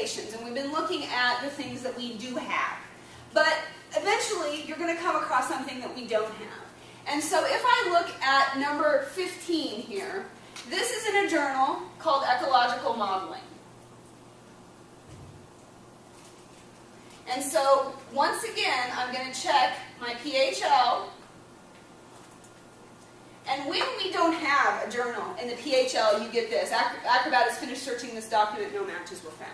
limitations, and we've been looking at the things that we do have. But eventually, you're going to come across something that we don't have. And so if I look at number 15 here, this is in a journal called Ecological Modeling. And so, once again, I'm going to check my PHL. And when we don't have a journal in the PHL, you get this. Acrobat has finished searching this document, no matches were found.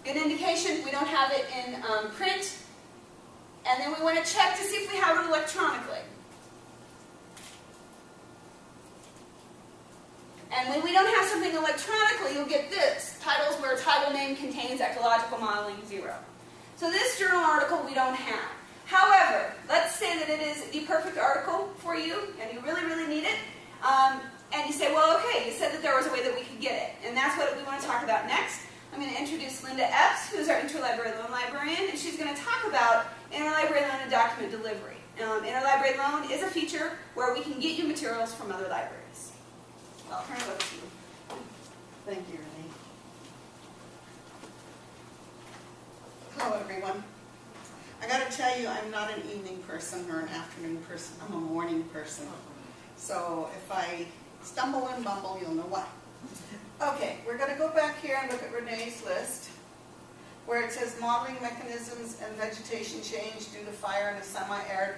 Good indication we don't have it in print. And then we want to check to see if we have it electronically. And when we don't have something electronically, you'll get this. Titles where title name contains ecological modeling 0. So this journal article we don't have. However, let's say that it is the perfect article for you, and you really, really need it. And you say, well, okay, you said that there was a way that we could get it. And that's what we want to talk about next. I'm going to introduce Linda Epps, who's our interlibrary loan librarian, and she's going to talk about interlibrary loan and document delivery. Interlibrary loan is a feature where we can get you materials from other libraries. I'll turn it over to you. Thank you, Renee. Hello, everyone. I got to tell you, I'm not an evening person or an afternoon person. I'm a morning person. So if I stumble and bumble, you'll know why. Okay, we're going to go back here and look at Renee's list, where it says modeling mechanisms and vegetation change due to fire in a semi-arid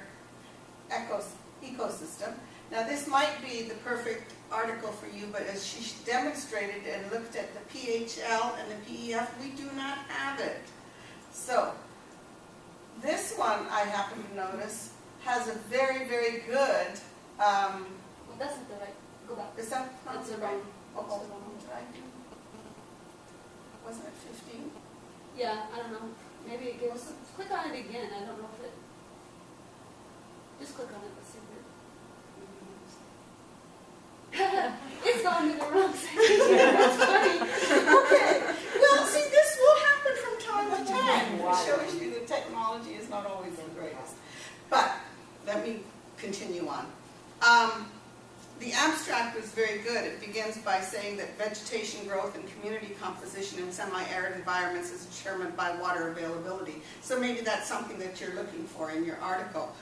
ecosystem. Now, this might be the perfect article for you, but as she demonstrated and looked at the PHL and the PEF, we do not have it. So, this one, I happen to notice, has a very, very good... well, that's not the right. Go back. Is that That's the wrong. Oh, wasn't it 15? Yeah, I don't know. Maybe it gives. Click on it again. I don't know if it. Just click on it. Let's see if it. It's gone to the wrong section. That's funny. Okay. Well, see, this will happen from time to time. It shows you the technology is not always the greatest. But let me continue on. The abstract was very good. It begins by saying that vegetation growth and community composition in semi-arid environments is determined by water availability. So maybe that's something that you're looking for in your article,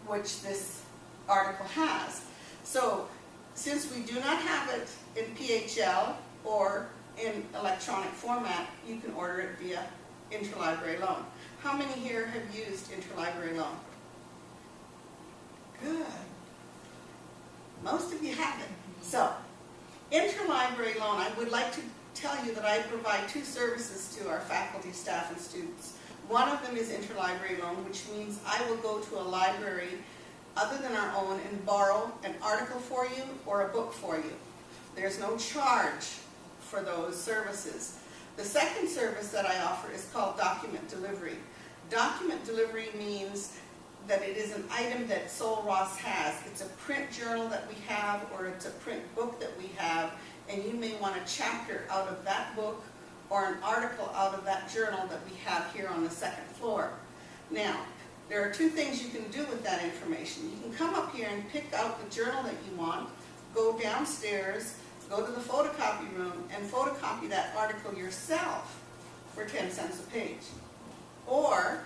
which this article has. So since we do not have it in PHL or in electronic format, you can order it via interlibrary loan. How many here have used interlibrary loan? Good. Most of you haven't. So, interlibrary loan, I would like to tell you that I provide 2 services to our faculty, staff, and students. One of them is interlibrary loan, which means I will go to a library other than our own and borrow an article for you or a book for you. There's no charge for those services. The second service that I offer is called document delivery. Document delivery means that it is an item that Sol Ross has. It's a print journal that we have, or it's a print book that we have, and you may want a chapter out of that book or an article out of that journal that we have here on the 2nd floor. Now, there are 2 things you can do with that information. You can come up here and pick out the journal that you want, go downstairs, go to the photocopy room, and photocopy that article yourself for 10 cents a page. Or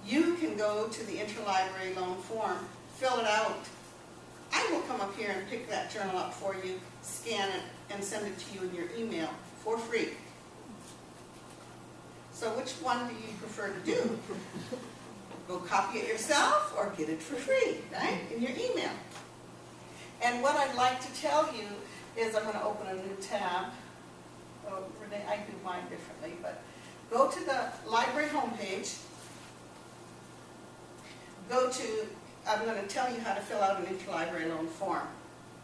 you can go to the interlibrary loan form, fill it out. I will come up here and pick that journal up for you, scan it, and send it to you in your email for free. So which one do you prefer to do? Go copy it yourself or get it for free, right, in your email. And what I'd like to tell you is I'm going to open a new tab. Oh, Renee, I do mine differently, but go to the library homepage. I'm going to tell you how to fill out an interlibrary loan form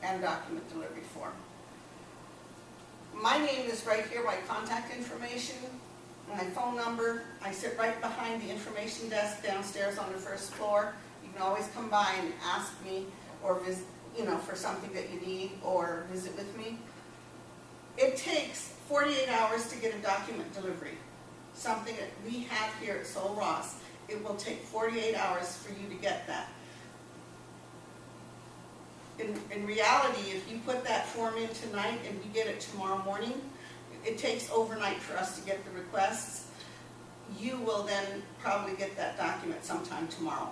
and document delivery form. My name is right here, my contact information, my phone number. I sit right behind the information desk downstairs on the 1st floor. You can always come by and ask me or visit, for something that you need or visit with me. It takes 48 hours to get a document delivery, something that we have here at Sol Ross. It will take 48 hours for you to get that. In reality, if you put that form in tonight and you get it tomorrow morning, it takes overnight for us to get the requests. You will then probably get that document sometime tomorrow.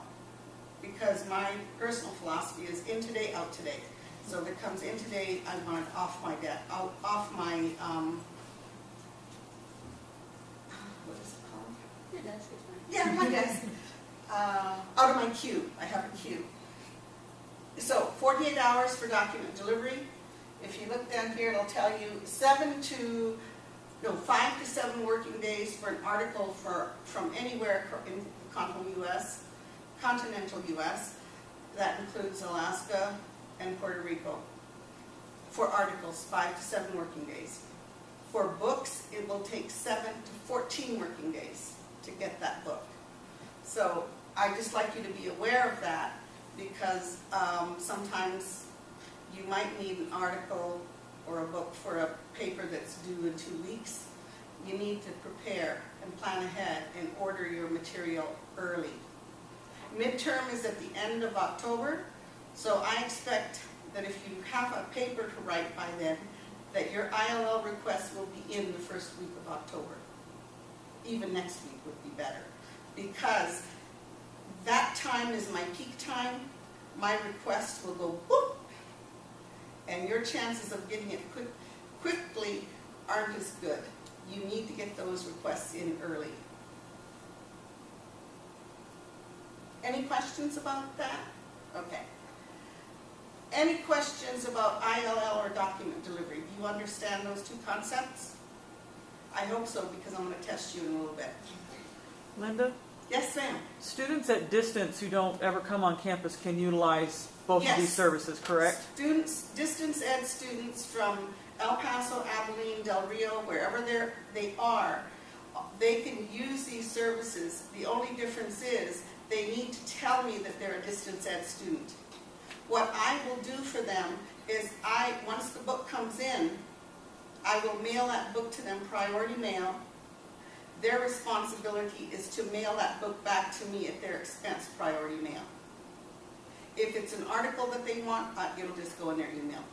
Because my personal philosophy is in today, out today. So if it comes in today, I want it off my off my, what is it called? Your desk is fine. Yeah, my desk. Out of my queue. I have a queue. So 48 hours for document delivery. If you look down here, it'll tell you 5 to 7 working days for an article from anywhere in continental U.S. That includes Alaska and Puerto Rico. For articles, 5 to 7 working days. For books, it will take 7 to 14 working days to get that book. So I just like you to be aware of that, because sometimes you might need an article or a book for a paper that's due in 2 weeks. You need to prepare and plan ahead and order your material early. Midterm is at the end of October, so I expect that if you have a paper to write by then, that your ILL request will be in the first week of October. Even next week would be better, because that time is my peak time. My request will go boop, and your chances of getting it quickly aren't as good. You need to get those requests in early. Any questions about that? Okay. Any questions about ILL or document delivery? Do you understand those two concepts? I hope so, because I'm going to test you in a little bit. Linda, Yes, Sam? students at distance who don't ever come on campus can utilize both of these Yes. services, correct? Students, distance ed students from El Paso, Abilene, Del Rio, wherever they are, they can use these services. The only difference is they need to tell me that they're a distance ed student. What I will do for them is once the book comes in, I will mail that book to them, priority mail. Their responsibility is to mail that book back to me at their expense, priority mail. If it's an article that they want, it'll just go in their email.